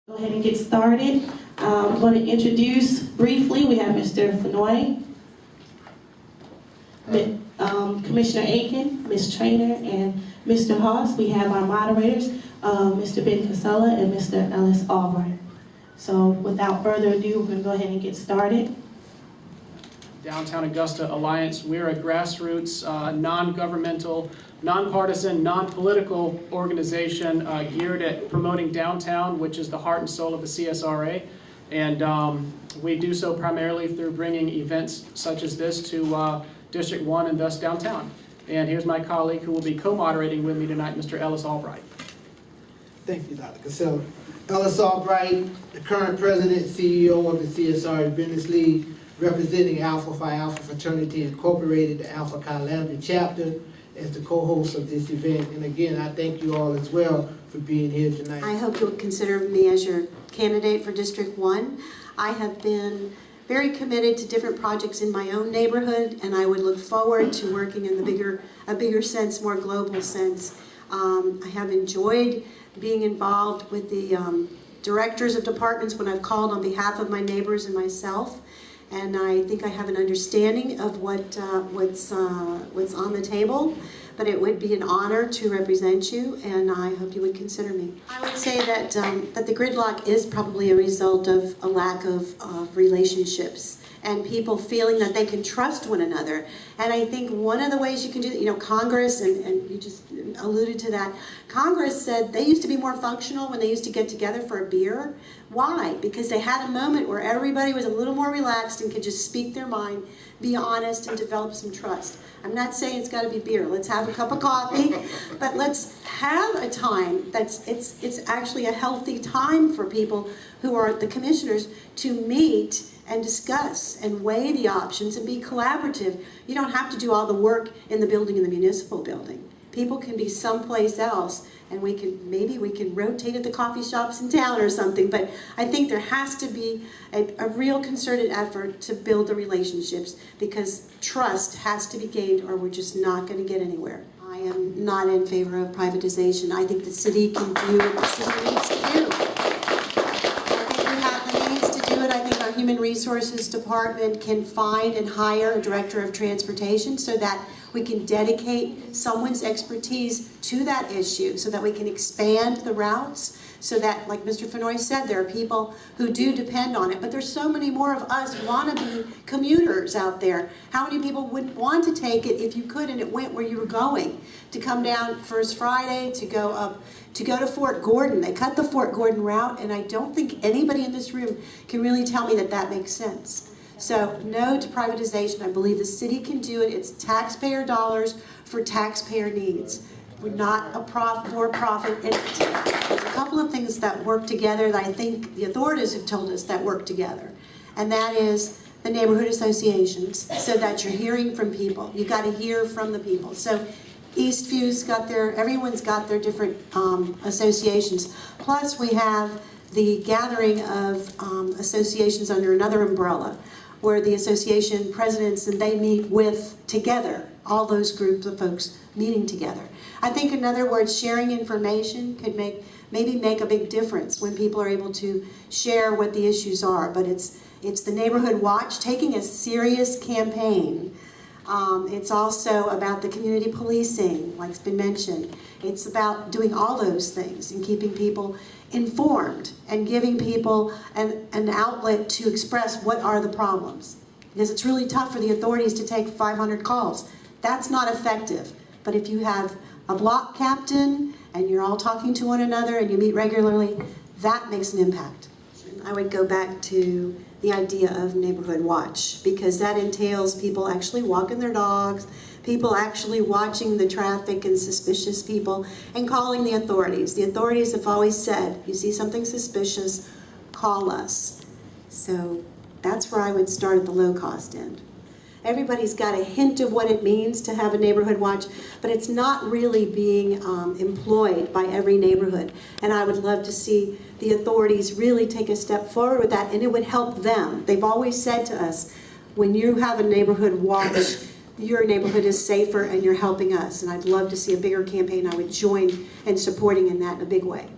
Go ahead and get started. I'm going to introduce briefly, we have Mr. Fenoy, Commissioner Aiken, Ms. Traina, and Mr. Haas. We have our moderators, Mr. Ben Casella and Mr. Ellis Albright. So without further ado, we're going to go ahead and get started. Downtown Augusta Alliance, we're a grassroots, non-governmental, nonpartisan, non-political organization geared at promoting downtown, which is the heart and soul of the CSRA. And we do so primarily through bringing events such as this to District 1 and thus downtown. And here's my colleague who will be co-moderating with me tonight, Mr. Ellis Albright. Thank you, Dr. Casella. Ellis Albright, the current president, CEO of the CSRA Business League, representing Alpha Phi Alpha Fraternity Incorporated, the Alpha Chi Lambda chapter, as the co-host of this event. And again, I thank you all as well for being here tonight. I hope you'll consider me as your candidate for District 1. I have been very committed to different projects in my own neighborhood, and I would look forward to working in a bigger sense, more global sense. I have enjoyed being involved with the directors of departments when I've called on behalf of my neighbors and myself. And I think I have an understanding of what's on the table, but it would be an honor to represent you, and I hope you would consider me. I would say that that the gridlock is probably a result of a lack of relationships and people feeling that they can trust one another. And I think one of the ways you can do that, Congress, and you just alluded to that, Congress said they used to be more functional when they used to get together for a beer. Why? Because they had a moment where everybody was a little more relaxed and could just speak their mind, be honest, and develop some trust. I'm not saying it's got to be beer. Let's have a cup of coffee, but let's have a time it's actually a healthy time for people who are the commissioners to meet and discuss and weigh the options and be collaborative. You don't have to do all the work in the building, in the municipal building. People can be someplace else, and maybe we can rotate at the coffee shops in town or something, but I think there has to be a real concerted effort to build the relationships, because trust has to be gained or we're just not going to get anywhere. I am not in favor of privatization. I think the city can do what the city needs to do. I think we have the means to do it. I think our Human Resources Department can find and hire a director of transportation so that we can dedicate someone's expertise to that issue, so that we can expand the routes, so that, like Mr. Fenoy said, there are people who do depend on it, but there's so many more of us wannabe commuters out there. How many people wouldn't want to take it if you could and it went where you were going? To come down First Friday, to go to Fort Gordon. They cut the Fort Gordon route, and I don't think anybody in this room can really tell me that that makes sense. So no to privatization. I believe the city can do it. It's taxpayer dollars for taxpayer needs. We're not a for-profit entity. There's a couple of things that work together that I think the authorities have told us that work together. And that is the neighborhood associations, so that you're hearing from people. You've got to hear from the people. So Eastview's got everyone's got their different associations. Plus we have the gathering of associations under another umbrella, where the association presidents and they meet with together, all those groups of folks meeting together. I think, in other words, sharing information could maybe make a big difference when people are able to share what the issues are. But it's the neighborhood watch, taking a serious campaign. It's also about the community policing, like it's been mentioned. It's about doing all those things and keeping people informed and giving people an outlet to express what are the problems. Because it's really tough for the authorities to take 500 calls. That's not effective. But if you have a block captain and you're all talking to one another and you meet regularly, that makes an impact. I would go back to the idea of neighborhood watch, because that entails people actually walking their dogs, people actually watching the traffic and suspicious people, and calling the authorities. The authorities have always said, you see something suspicious, call us. So that's where I would start at the low-cost end. Everybody's got a hint of what it means to have a neighborhood watch, but it's not really being employed by every neighborhood. And I would love to see the authorities really take a step forward with that, and it would help them. They've always said to us, when you have a neighborhood watch, your neighborhood is safer and you're helping us. And I'd love to see a bigger campaign. I would join in supporting in that in a big way.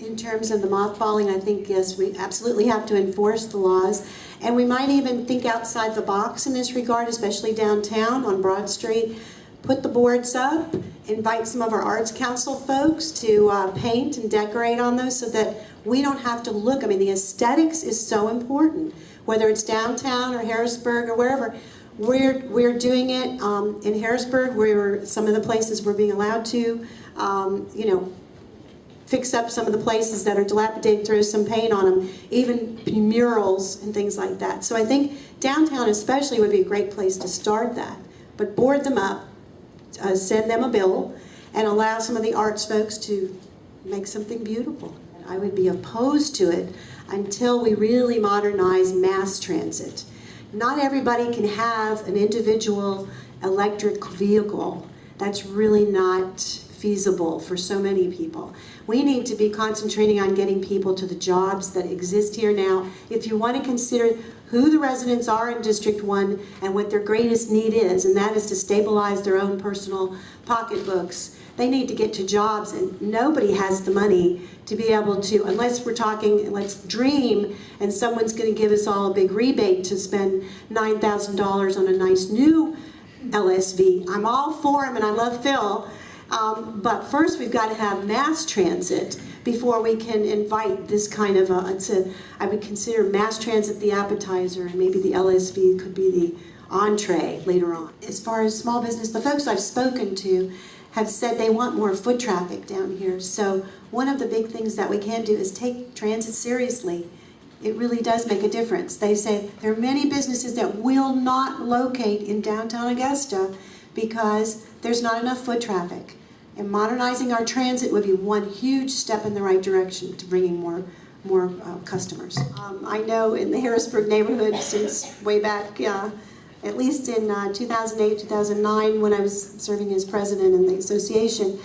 In terms of the mothballing, I think, yes, we absolutely have to enforce the laws. And we might even think outside the box in this regard, especially downtown on Broad Street. Put the boards up, invite some of our Arts Council folks to paint and decorate on those so that we don't have to look. I mean, the aesthetics is so important, whether it's downtown or Harrisburg or wherever. We're doing it in Harrisburg, where some of the places we're being allowed to, you know, fix up some of the places that are dilapidated, throw some paint on them, even murals and things like that. So I think downtown especially would be a great place to start that. But board them up, send them a bill, and allow some of the arts folks to make something beautiful. I would be opposed to it until we really modernize mass transit. Not everybody can have an individual electric vehicle. That's really not feasible for so many people. We need to be concentrating on getting people to the jobs that exist here now. If you want to consider who the residents are in District 1 and what their greatest need is, and that is to stabilize their own personal pocketbooks, they need to get to jobs, and nobody has the money to be able to, unless we're talking, let's dream, and someone's going to give us all a big rebate to spend $9,000 on a nice new LSV. I'm all for him, and I love Phil. But first we've got to have mass transit before we can invite this kind of I would consider mass transit the appetizer, and maybe the LSV could be the entree later on. As far as small business, the folks I've spoken to have said they want more foot traffic down here. So one of the big things that we can do is take transit seriously. It really does make a difference. They say there are many businesses that will not locate in downtown Augusta because there's not enough foot traffic. And modernizing our transit would be one huge step in the right direction to bringing more customers. I know in the Harrisburg neighborhood since way back, at least in 2008, 2009, when I was serving as president in the association,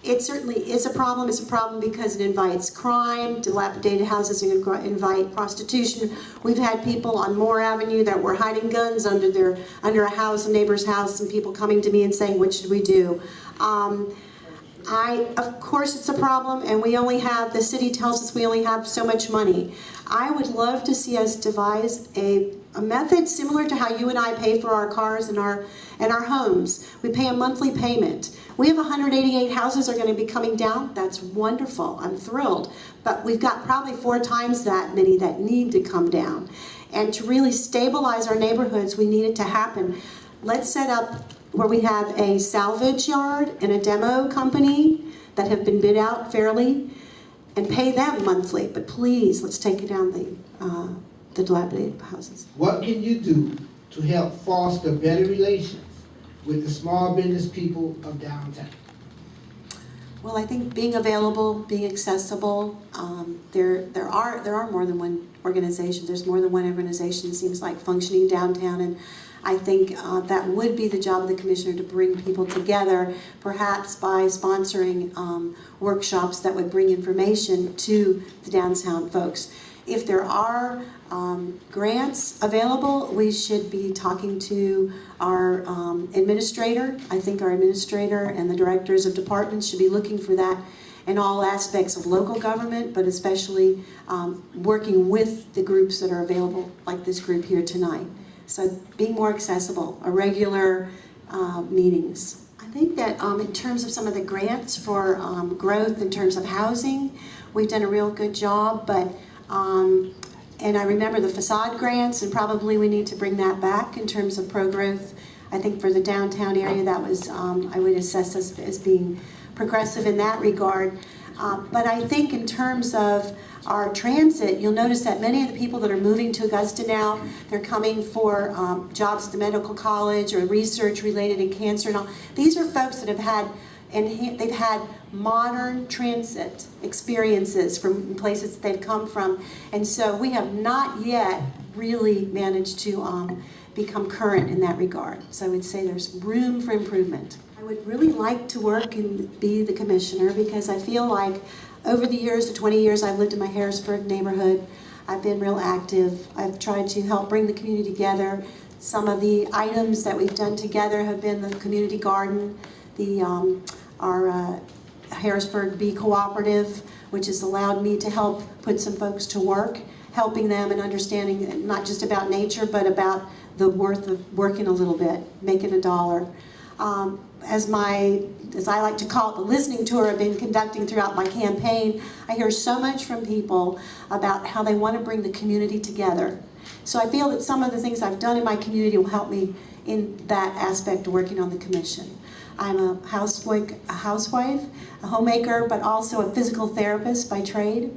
it certainly is a problem. It's a problem because it invites crime, dilapidated houses invite prostitution. We've had people on Moore Avenue that were hiding guns under a house, a neighbor's house, and people coming to me and saying, "What should we do?" Of course it's a problem, and the city tells us we only have so much money. I would love to see us devise a method similar to how you and I pay for our cars and our homes. We pay a monthly payment. We have 188 houses are going to be coming down. That's wonderful. I'm thrilled. But we've got probably 4 times that many that need to come down. And to really stabilize our neighborhoods, we need it to happen. Let's set up where we have a salvage yard and a demo company that have been bid out fairly, and pay them monthly. But please, let's take down the dilapidated houses. What can you do to help foster better relations with the small business people of downtown? Well, I think being available, being accessible. There are more than one organization. There's more than one organization, it seems like, functioning downtown, and I think that would be the job of the commissioner, to bring people together, perhaps by sponsoring workshops that would bring information to the downtown folks. If there are grants available, we should be talking to our administrator. I think our administrator and the directors of departments should be looking for that in all aspects of local government, but especially working with the groups that are available, like this group here tonight. So being more accessible, regular meetings. I think that in terms of some of the grants for growth in terms of housing, we've done a real good job, but and I remember the facade grants, and probably we need to bring that back in terms of pro-growth. I think for the downtown area, that was, I would assess us as being progressive in that regard. But I think in terms of our transit, you'll notice that many of the people that are moving to Augusta now, they're coming for jobs at the medical college or research related in cancer and all. These are folks that have had, and they've had modern transit experiences from places that they've come from, and so we have not yet really managed to become current in that regard. So I would say there's room for improvement. I would really like to work and be the commissioner, because I feel like over the years, the 20 years I've lived in my Harrisburg neighborhood, I've been real active. I've tried to help bring the community together. Some of the items that we've done together have been the community garden, our Harrisburg Bee Cooperative. which has allowed me to help put some folks to work, helping them and understanding not just about nature, but about the worth of working a little bit, making a dollar. As I like to call it, the listening tour I've been conducting throughout my campaign, I hear so much from people about how they want to bring the community together. So I feel that some of the things I've done in my community will help me in that aspect of working on the commission. I'm a housewife, a homemaker, but also a physical therapist by trade.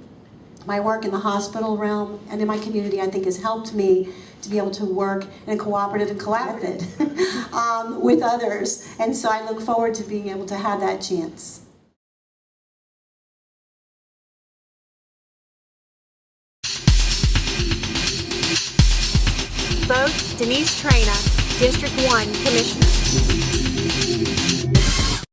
My work in the hospital realm and in my community, I think, has helped me to be able to work in a cooperative and collaborative with others. And so I look forward to being able to have that chance. Vote Denice Traina, District 1 Commissioner.